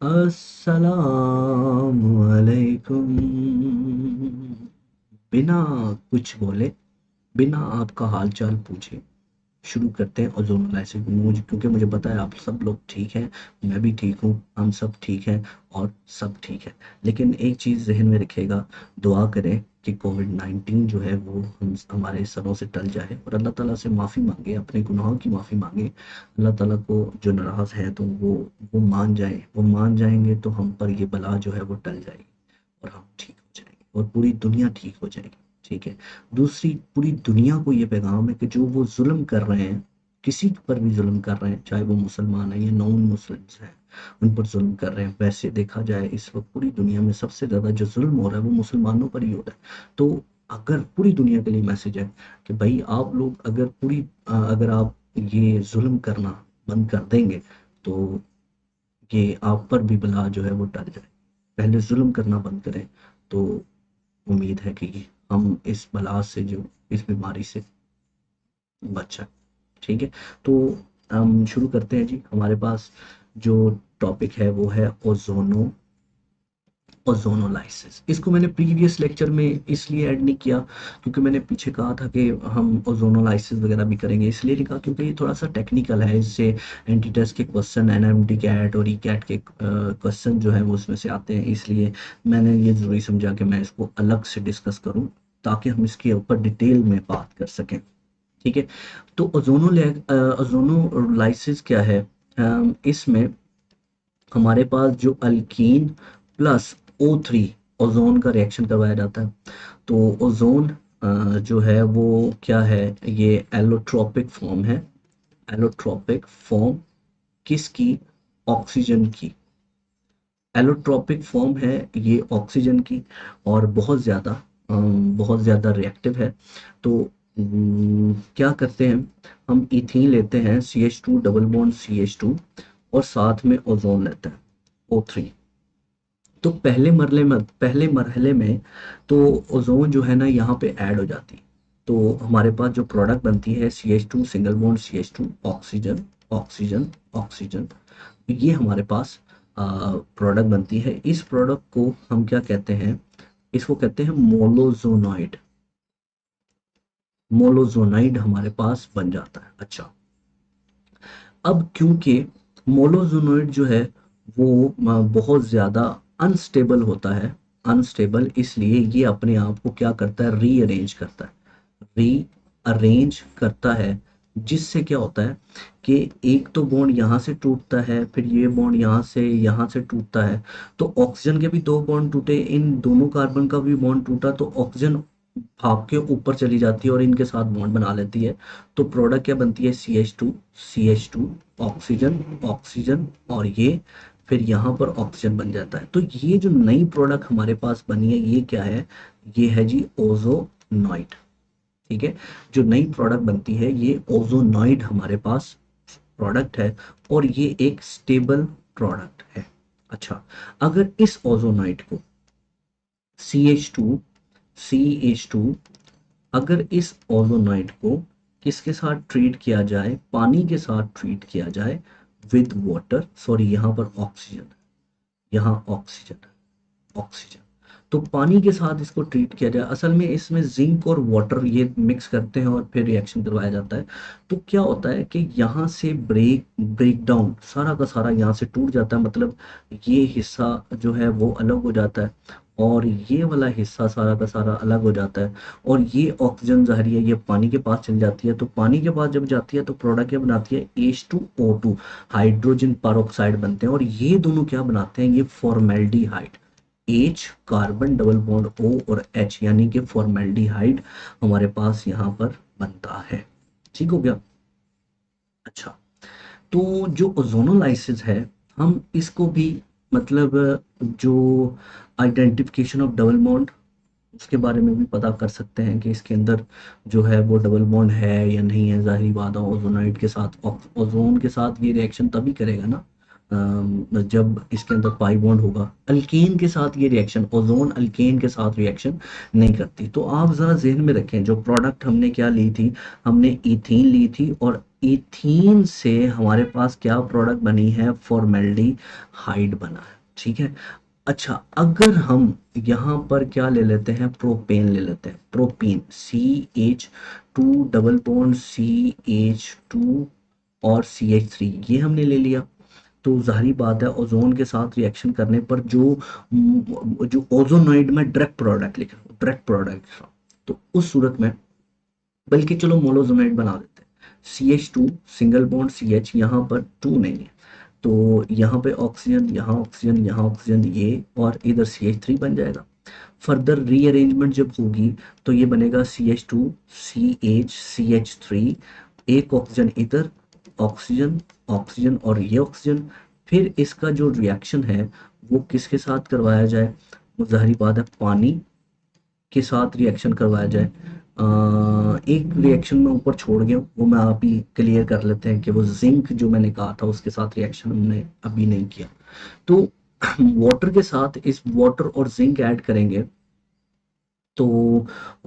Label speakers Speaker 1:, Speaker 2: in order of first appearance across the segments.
Speaker 1: अस्सलामुअलैकुम। बिना कुछ बोले, बिना आपका हाल चाल पूछे शुरू करते हैं ओजोन लाइसिस मुझे, क्योंकि मुझे पता है आप सब लोग ठीक हैं, मैं भी ठीक हूँ, हम सब ठीक हैं और सब ठीक है। लेकिन एक चीज़ जहन में रखिएगा, दुआ करें कि कोविड-19 जो है वो हमारे सरों से टल जाए और अल्लाह ताला से माफ़ी मांगे, अपने गुनाहों की माफ़ी मांगे। अल्लाह ताला को जो नाराज़ है तो वो मान जाए, वो मान जाएंगे तो हम पर ये बला जो है वो टल जाएगी और हम ठीक हो जाएंगे और पूरी दुनिया ठीक हो जाएगी। ठीक है। दूसरी, पूरी दुनिया को ये पैगाम है कि जो वो जुल्म कर रहे हैं, किसी पर भी जुल्म कर रहे हैं, चाहे वो मुसलमान है या नॉन मुस्लिम्स हैं, उन पर जुल्म कर रहे हैं। वैसे देखा जाए इस वक्त पूरी दुनिया में सबसे ज़्यादा जो जुल्म हो रहा है वो मुसलमानों पर ही हो रहा है। तो अगर पूरी दुनिया के लिए मैसेज है कि भाई आप लोग अगर अगर आप ये जुल्म करना बंद कर देंगे तो ये आप पर भी बला जो है वो टल जाए। पहले जुल्म करना बंद करें तो उम्मीद है कि हम इस बला से, जो इस बीमारी से बच जाए। ठीक है। तो हम शुरू करते हैं जी। हमारे पास जो टॉपिक है वो है ओजोनोलाइसिस। इसको मैंने प्रीवियस लेक्चर में इसलिए ऐड नहीं किया क्योंकि मैंने पीछे कहा था कि हम ओजोनोलाइसिस वगैरह भी करेंगे, इसलिए नहीं कहा क्योंकि ये थोड़ा सा टेक्निकल है। इससे एंटी टेस्ट के क्वेश्चन, एनएमटी कैट और ई कैट के क्वेश्चन जो है वो उसमें से आते हैं, इसलिए मैंने ये ज़रूरी समझा कि मैं इसको अलग से डिस्कस करूँ ताकि हम इसके ऊपर डिटेल में बात कर सकें। ठीक है। तो ओजोनोलाइसिस क्या है? इसमें हमारे पास जो अल्कीन प्लस O3 ओजोन का रिएक्शन करवाया जाता है। तो ओजोन जो है वो क्या है? ये एलोट्रोपिक फॉर्म है। एलोट्रोपिक फॉर्म किसकी? ऑक्सीजन की। एलोट्रोपिक फॉर्म है ये ऑक्सीजन की और बहुत ज़्यादा रिएक्टिव है। तो क्या करते हैं, हम इथीन लेते हैं, CH2 डबल बॉन्ड CH2 और साथ में ओजोन लेते हैं, O3। तो पहले मरहले में तो ओजोन जो है ना यहाँ पे ऐड हो जाती है। तो हमारे पास जो प्रोडक्ट बनती है CH2 single bond CH2, oxygen oxygen oxygen, ये हमारे पास प्रोडक्ट बनती है। इस प्रोडक्ट को हम क्या कहते हैं? इसको कहते हैं मोलोजोनाइड। मोलोजोनाइड हमारे पास बन जाता है। अच्छा, अब क्योंकि मोलोजोनाइड जो है वो बहुत ज़्यादा अनस्टेबल होता है, अनस्टेबल, इसलिए ये अपने आप को क्या करता है? रीअरेंज करता है, रीअरेंज करता है। जिससे क्या होता है कि एक तो बॉन्ड यहाँ से टूटता है, फिर ये बॉन्ड यहाँ से टूटता है। तो ऑक्सीजन के भी दो बॉन्ड टूटे, इन दोनों कार्बन का भी बॉन्ड टूटा, तो ऑक्सीजन भाप के ऊपर चली जाती है और इनके साथ बॉन्ड बना लेती है। तो प्रोडक्ट क्या बनती है? CH2 ऑक्सीजन ऑक्सीजन और ये फिर यहाँ पर ऑक्सीजन बन जाता है। तो ये जो नई प्रोडक्ट हमारे पास बनी है ये क्या है? ये है जी ओजोनॉइड। ठीक है। जो नई प्रोडक्ट बनती है ये ओजोनॉइड हमारे पास प्रोडक्ट है और ये एक स्टेबल प्रोडक्ट है। अच्छा, अगर इस ओजोनॉइड को CH2 CH2, अगर इस ओजोनाइड को किसके साथ ट्रीट किया जाए? पानी के साथ ट्रीट किया जाए विद वाटर, सॉरी यहाँ पर ऑक्सीजन, यहाँ ऑक्सीजन, तो पानी के साथ इसको ट्रीट किया जाए। असल में इसमें जिंक और वाटर ये मिक्स करते हैं और फिर रिएक्शन करवाया जाता है। तो क्या होता है कि यहाँ से ब्रेक डाउन सारा का सारा यहाँ से टूट जाता है, मतलब ये हिस्सा जो है वो अलग हो जाता है और ये वाला हिस्सा सारा का सारा अलग हो जाता है। और ये ऑक्सीजन ज़ाहिर है ये पानी के पास चली जाती है। तो पानी के पास जब जाती है तो प्रोडक्ट क्या बनाती है? H2O2, हाइड्रोजन पेरोक्साइड बनते हैं और ये दोनों क्या बनाते हैं? ये formaldehyde. H carbon double bond O और H यानी कि फॉर्मेल्डिहाइड हमारे पास यहाँ पर बनता है। ठीक हो गया। अच्छा, तो जो ओजोनोलाइसिस है, हम इसको भी मतलब जो आइडेंटिफिकेशन ऑफ डबल बॉन्ड, उसके बारे में भी पता कर सकते हैं कि इसके अंदर जो है वो डबल बॉन्ड है या नहीं है। जाहिर बात है ओजोनाइड के साथ, ओजोन के साथ ये रिएक्शन तभी करेगा ना जब इसके अंदर पाई बॉन्ड होगा। अल्केन के साथ ये रिएक्शन, ओजोन अल्केन के साथ रिएक्शन नहीं करती। तो आप ज़रा जहन में रखें, जो प्रोडक्ट हमने क्या ली थी? हमने इथीन ली थी और इथीन से हमारे पास क्या प्रोडक्ट बनी है, फॉर्मेल्डिहाइड बना है, ठीक है। अच्छा, अगर हम यहाँ पर क्या ले लेते हैं, प्रोपेन ले लेते हैं, propene, CH2 double bond CH2 और CH3, ये हमने ले लिया। तो जाहिर बात है ओजोन के साथ रिएक्शन करने पर जो जो ओजोनॉइड में डायरेक्ट प्रोडक्ट लिख रहा हूँ, डायरेक्ट प्रोडक्ट, तो उस सूरत में, बल्कि चलो मोनोजोनाइड बना देते हैं, CH2 सिंगल बॉन्ड CH, यहाँ पर 2 नहीं है, तो यहाँ पे ऑक्सीजन, यहाँ ऑक्सीजन, यहाँ ऑक्सीजन, ये और इधर CH3 बन जाएगा। फर्दर रीअरेंजमेंट जब होगी तो ये बनेगा CH2 CH CH3, एक ऑक्सीजन इधर, ऑक्सीजन ऑक्सीजन और ये ऑक्सीजन। फिर इसका जो रिएक्शन है वो किसके साथ करवाया जाए, वो जाहिर बात है पानी के साथ रिएक्शन करवाया जाए। एक रिएक्शन में ऊपर छोड़ गया हूँ, वो मैं आप ही क्लियर कर लेते हैं कि वो जिंक जो मैंने कहा था उसके साथ रिएक्शन हमने अभी नहीं किया। तो वाटर के साथ इस वाटर और जिंक ऐड करेंगे, तो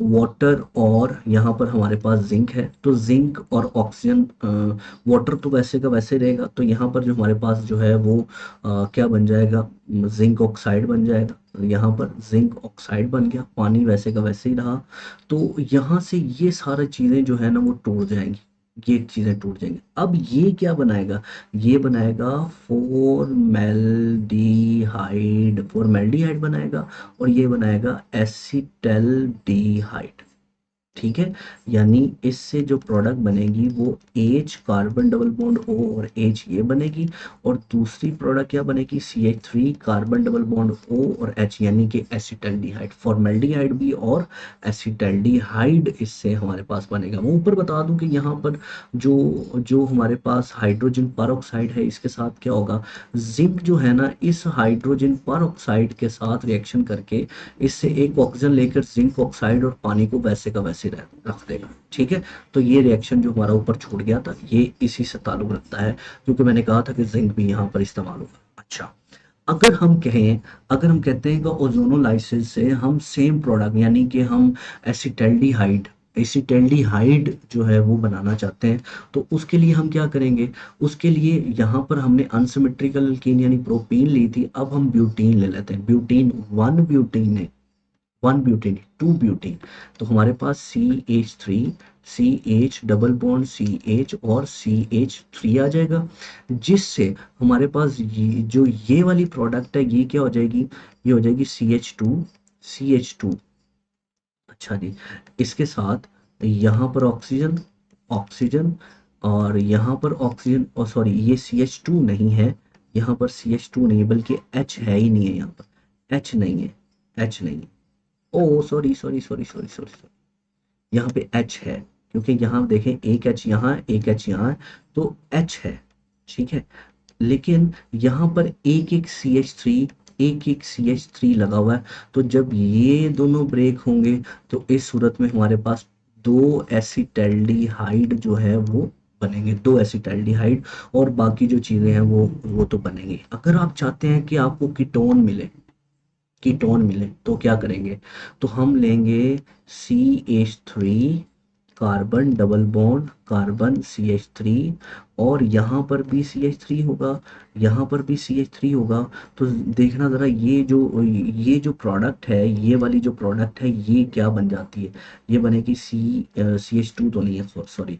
Speaker 1: वाटर और यहाँ पर हमारे पास जिंक है, तो जिंक और ऑक्सीजन, वाटर तो वैसे का वैसे रहेगा, तो यहाँ पर जो हमारे पास जो है वो क्या बन जाएगा, जिंक ऑक्साइड बन जाएगा। यहाँ पर जिंक ऑक्साइड बन गया, पानी वैसे का वैसे ही रहा। तो यहाँ से ये सारी चीज़ें जो है ना वो टूट जाएंगी, ये चीज़ें टूट जाएंगी। अब ये क्या बनाएगा, ये बनाएगा फॉर्मेल्डिहाइड बनाएगा, और ये बनाएगा एसिटल्डिहाइड, ठीक है। यानी इससे जो प्रोडक्ट बनेगी वो H carbon double bond O और H ये बनेगी, और दूसरी प्रोडक्ट क्या बनेगी, CH3 carbon double bond O और H, यानी कि एसिटल्डिहाइड, फॉर्मेल्डिहाइड भी और एसिटल्डिहाइड इससे हमारे पास बनेगा। मैं ऊपर बता दूं कि यहाँ पर जो जो हमारे पास हाइड्रोजन परऑक्साइड है, इसके साथ क्या होगा, जिंक जो है ना इस हाइड्रोजन परऑक्साइड के साथ रिएक्शन करके इससे एक ऑक्सीजन लेकर जिंक ऑक्साइड और पानी को वैसे का वैसे रख देगा, ठीक है। तो ये रिएक्शन जो हमारा ऊपर छूट गया था ये इसी से ताल्लुक रखता है, क्योंकि मैंने कहा था कि जिंक भी यहाँ पर इस्तेमाल होगा। अच्छा, अगर हम कहें, अगर हम कहते हैं कि ओजोनोलाइसिस से हम सेम प्रोडक्ट, यानी कि हम एसिटल्डिहाइड एसिटल्डिहाइड जो है वो बनाना चाहते हैं, तो उसके लिए हम क्या करेंगे, उसके लिए यहाँ पर हमने अनसिमेट्रिकल एल्कीन यानी प्रोपीन ली थी, अब हम ब्यूटीन ले लेते हैं, ब्यूटीन, वन ब्यूटीन है, वन ब्यूटेन, टू ब्यूटेन, तो हमारे पास CH3, CH double bond CH और CH3 आ जाएगा, जिससे हमारे पास ये वाली प्रोडक्ट है ये क्या हो जाएगी, ये हो जाएगी CH2। अच्छा जी, इसके साथ यहाँ पर ऑक्सीजन, ऑक्सीजन, और यहाँ पर ऑक्सीजन, और सॉरी ये CH2 नहीं है, यहाँ पर CH2 नहीं है, बल्कि H है ही नहीं है, यहाँ पर H नहीं है, H नहीं है, oh sorry sorry sorry sorry sorry sorry, यहाँ पे H है, क्योंकि यहाँ देखें एक H यहाँ है, एक H यहाँ है, तो H है, ठीक है। लेकिन यहाँ पर एक एक CH3, एक एक CH3 लगा हुआ है, तो जब ये दोनों ब्रेक होंगे तो इस सूरत में हमारे पास दो एसिटल्डिहाइड जो है वो बनेंगे, दो एसिटल्डिहाइड, और बाकी जो चीज़ें हैं वो तो बनेंगी। अगर आप चाहते हैं कि आपको कीटोन मिले तो क्या करेंगे, तो हम लेंगे CH3 carbon double bond carbon CH3, और यहाँ पर भी CH3 होगा, यहाँ पर भी CH3 होगा। तो देखना ज़रा ये जो प्रोडक्ट है, ये वाली जो प्रोडक्ट है ये क्या बन जाती है, ये बनेगी CH2 तो नहीं है, सॉरी,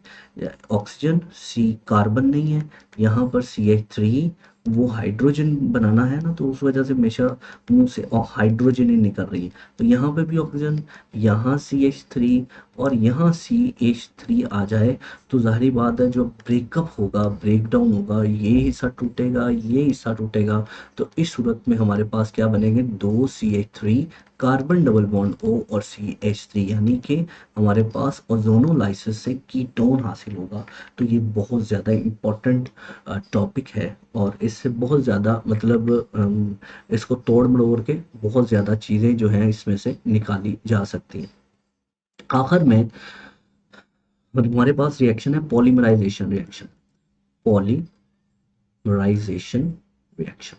Speaker 1: ऑक्सीजन, C कार्बन नहीं है, यहाँ पर CH3, वो हाइड्रोजन बनाना है ना, तो उस वजह से हमेशा मुंह से हाइड्रोजन ही निकल रही है, तो यहाँ पे भी ऑक्सीजन, यहाँ CH3 और यहाँ CH3 आ जाए, तो जाहिर बात है जो ब्रेकअप होगा, ब्रेकडाउन होगा, ये हिस्सा टूटेगा, ये हिस्सा टूटेगा, तो इस सूरत में हमारे पास क्या बनेंगे, दो CH3 carbon double bond O और CH3, यानी कि हमारे पास ओजोनोलाइसिस से कीटोन हासिल होगा। तो ये बहुत ज़्यादा इम्पोर्टेंट टॉपिक है, और इससे बहुत ज़्यादा मतलब इसको तोड़ मरोड़ के बहुत ज़्यादा चीज़ें जो हैं इसमें से निकाली जा सकती हैं। आखिर में हमारे पास रिएक्शन है पॉलीमराइजेशन रिएक्शन, पॉलीमराइजेशन रिएक्शन।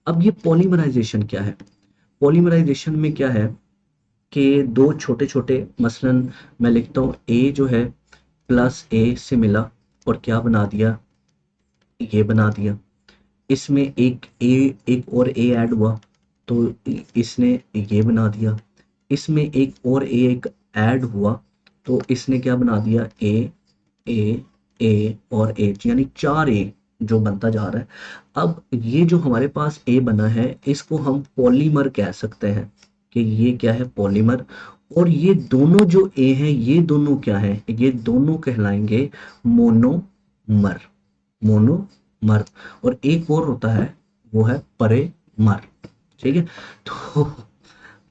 Speaker 1: अब ये पॉलीमराइजेशन क्या है, पॉलीमराइजेशन में क्या है कि दो छोटे छोटे, मसलन मैं लिखता हूँ A जो है प्लस A से मिला, और क्या बना दिया, ये बना दिया। इसमें एक और ए ऐड हुआ तो इसने ये बना दिया। इसमें एक और ए एक ऐड हुआ तो इसने क्या बना दिया, ए ए और ए, यानी 4 ए जो बनता जा रहा है। अब ये जो हमारे पास ए बना है इसको हम पॉलीमर कह सकते हैं कि ये क्या है, पॉलीमर। और ये दोनों जो ए हैं ये दोनों क्या है, ये दोनों कहलाएंगे मोनोमर, मोनोमर। और एक और होता है वो है परेमर, ठीक है।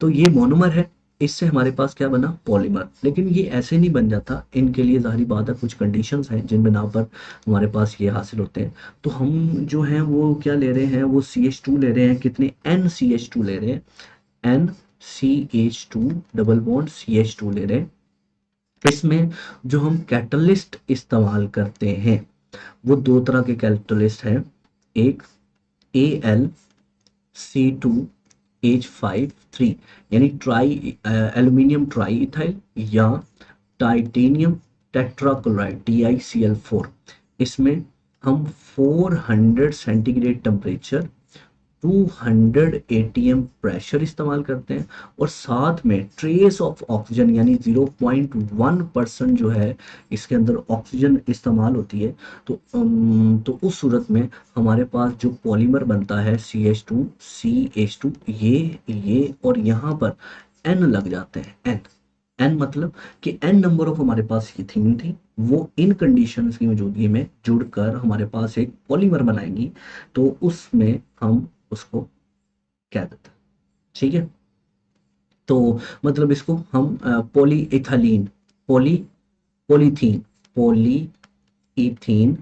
Speaker 1: तो ये मोनोमर है, इससे हमारे पास क्या बना, पॉलीमर। लेकिन ये ऐसे नहीं बन जाता, इनके लिए जाहिर बात है कुछ कंडीशंस हैं जिन बिना पर हमारे पास ये हासिल होते हैं। तो हम जो हैं वो क्या ले रहे हैं, वो CH2 ले रहे हैं, कितने, NCH2 ले रहे हैं, NCH2 डबल बॉन्ड CH2 ले रहे हैं। इसमें जो हम कैटलिस्ट इस्तेमाल करते हैं वो दो तरह के कैटलिस्ट हैं, एक AlC2H53 यानी ट्राई एल्यूमिनियम ट्राई इथाइल, या टाइटेनियम टेट्राक्लोराइड TiCl4। इसमें हम 400 सेंटीग्रेड टेम्परेचर, 200 ATM प्रेशर इस्तेमाल करते हैं, और साथ में ट्रेस ऑफ ऑक्सीजन यानी 0.1% जो है इसके अंदर ऑक्सीजन इस्तेमाल होती है। तो उस सूरत में हमारे पास जो पॉलीमर बनता है CH2 ये और यहाँ पर N लग जाते हैं, N मतलब कि N नंबर ऑफ हमारे पास इथीन थी, वो इन कंडीशंस की मौजूदगी में जुड़कर हमारे पास एक पॉलीमर बनाएंगी। तो उसमें हम उसको कह देते हैं, ठीक है। तो मतलब इसको हम पॉली इथालीन, पॉली पॉलीथीन पॉलीइथीन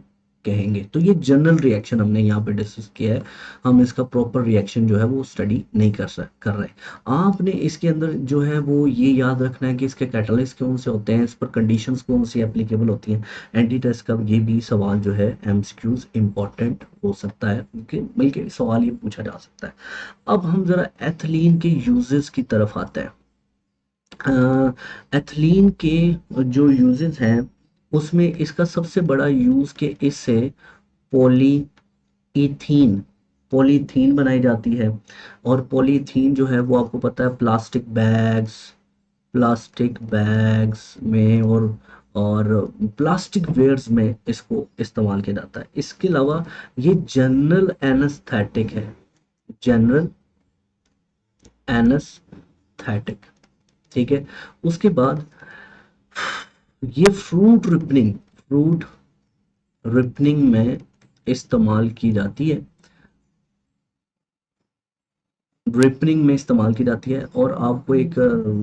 Speaker 1: कहेंगे। तो ये जनरल रिएक्शन हमने यहाँ पे डिस्कस किया है, हम इसका प्रॉपर रिएक्शन जो है वो स्टडी नहीं कर रहे। आपने इसके अंदर जो है वो ये याद रखना है कि इसके कैटलिस्ट कौन से होते हैं, इस पर कंडीशंस कौन सी एप्लीकेबल होती हैं। एंटी टेस्ट का ये भी सवाल जो है MCQs इंपॉर्टेंट हो सकता है, बल्कि सवाल ये पूछा जा सकता है। अब हम जरा एथिलीन के यूजेस की तरफ आते हैं। एथिलीन के जो यूजेस हैं उसमें इसका सबसे बड़ा यूज कि इससे पॉलीइथीन पॉलीथीन बनाई जाती है। और पॉलीथीन जो है वो आपको पता है प्लास्टिक बैग्स में और प्लास्टिक वेयर्स में इसको इस्तेमाल किया जाता है। इसके अलावा ये जनरल एनेस्थेटिक है, जनरल एनेस्थेटिक, ठीक है। उसके बाद ये फ्रूट रिपनिंग में इस्तेमाल की जाती है, रिपनिंग में इस्तेमाल की जाती है। और आपको एक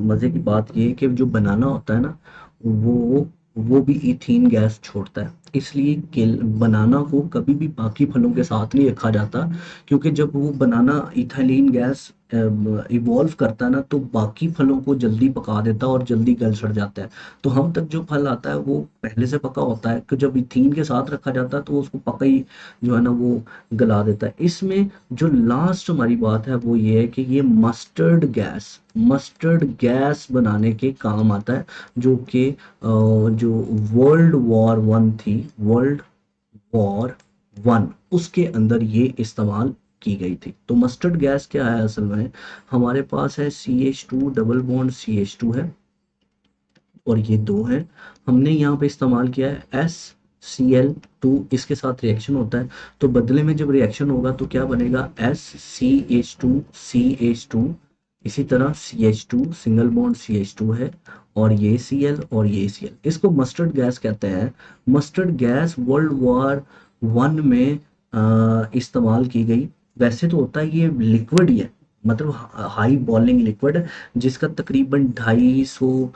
Speaker 1: मज़े की बात ये है कि जो बनाना होता है ना वो भी इथीन गैस छोड़ता है। इसलिए बनाना को कभी भी बाकी फलों के साथ नहीं रखा जाता, क्योंकि जब वो बनाना इथाइलिन गैस इवॉल्व करता है ना तो बाकी फलों को जल्दी पका देता है और जल्दी गल सड़ जाता है। तो हम तक जो फल आता है वो पहले से पका होता है, कि जब इथीन के साथ रखा जाता है तो उसको पका ही जो है ना वो गला देता है। इसमें जो लास्ट हमारी बात है वो ये है कि ये मस्टर्ड गैस बनाने के काम आता है, जो कि जो वर्ल्ड वॉर 1 थी, वर्ल्ड वॉर 1 उसके अंदर ये इस्तेमाल की गई थी। तो मस्टर्ड गैस क्या है असल में, हमारे पास है CH2 डबल बॉन्ड CH2 है और ये दो हैं। हमने यहाँ पे इस्तेमाल किया है SCl2, इसके साथ रिएक्शन होता है तो बदले में जब रिएक्शन होगा तो क्या बनेगा, SCH2CH2। इसी तरह CH2 सिंगल बॉन्ड CH2 है और ये Cl और ये Cl, इसको मस्टर्ड गैस कहते हैं। मस्टर्ड गैस वर्ल्ड वॉर 1 में इस्तेमाल की गई। वैसे तो होता है ये लिक्विड ही है, मतलब हाई बॉइलिंग लिक्विड, जिसका तकरीबन 250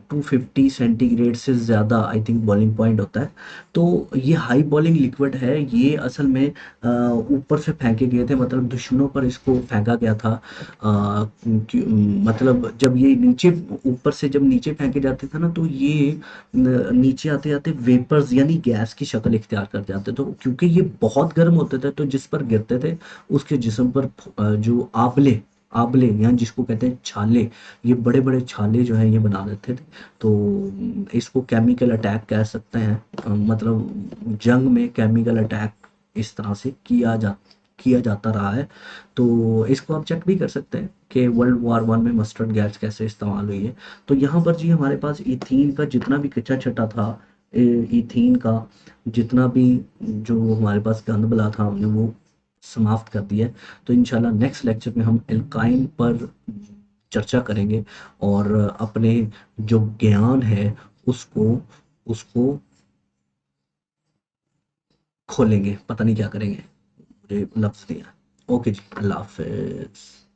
Speaker 1: 250 सेंटीग्रेड से ज़्यादा आई थिंक बॉइलिंग पॉइंट होता है। तो ये हाई बॉइलिंग लिक्विड है, ये असल में ऊपर से फेंके गए थे, मतलब दुश्मनों पर इसको फेंका गया था। मतलब जब ये नीचे ऊपर से जब नीचे फेंके जाते थे ना तो ये नीचे आते आते वेपर्स यानी गैस की शक्ल इख्तियार कर जाते। तो क्योंकि ये बहुत गर्म होते थे तो जिस पर गिरते थे उसके जिस्म पर जो आंवले या जिसको कहते हैं छाले, ये बड़े बड़े छाले जो है ये बना देते थे। तो इसको केमिकल अटैक कह सकते हैं, मतलब जंग में केमिकल अटैक इस तरह से किया जाता रहा है। तो इसको आप चेक भी कर सकते हैं कि वर्ल्ड वॉर वन में मस्टर्ड गैस कैसे इस्तेमाल हुई है। तो यहाँ पर जी हमारे पास इथीन का जितना भी कच्चा छटा था, इथीन का जितना भी जो हमारे पास गंद बला था, हमने वो समाप्त कर दिया है। तो इंशाल्लाह नेक्स्ट लेक्चर में हम एल्काइन पर चर्चा करेंगे और अपने जो ज्ञान है उसको उसको खोलेंगे, पता नहीं क्या करेंगे, मुझे लफ्ज़ नहीं आया। ओके जी, अल्लाह हाफ़िज़।